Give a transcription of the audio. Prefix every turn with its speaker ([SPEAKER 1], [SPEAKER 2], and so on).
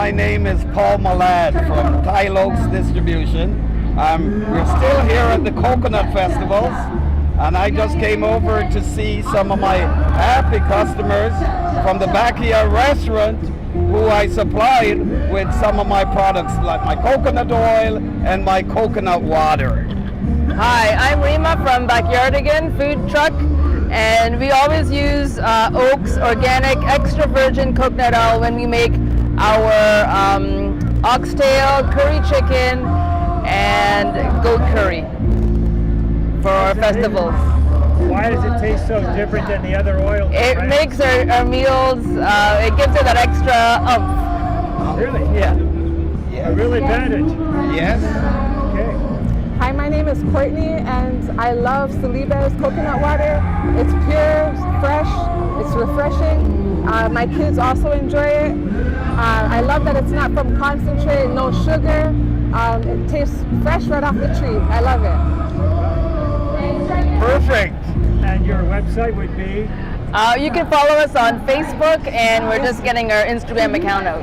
[SPEAKER 1] my name is Paul Malad from Tyloaks Distribution. We're still here at the Coconut Festivals, and I just came over to see some of my happy customers from the Pecaut restaurant who I supplied with some of my products like my coconut oil and my coconut water.
[SPEAKER 2] Hi, I'm Rima from Backyardigan Food Truck, and we always use Oaks Organic Extra Virgin Coconut Oil when we make our oxtail, curry chicken, and goat curry for our festivals.
[SPEAKER 3] Why does it taste so different than the other oils?
[SPEAKER 2] It makes our meals, it gives it that extra oomph.
[SPEAKER 3] Really?
[SPEAKER 2] Yeah.
[SPEAKER 3] A real advantage.
[SPEAKER 1] Yes.
[SPEAKER 3] Okay.
[SPEAKER 4] Hi, my name is Courtney, and I love Saliba's coconut water. It's pure, fresh, it's refreshing. My kids also enjoy it. I love that it's not from concentrate, no sugar. It tastes fresh right off the tree. I love it.
[SPEAKER 1] Perfect.
[SPEAKER 3] And your website would be?
[SPEAKER 2] You can follow us on Facebook, and we're just getting our Instagram account out.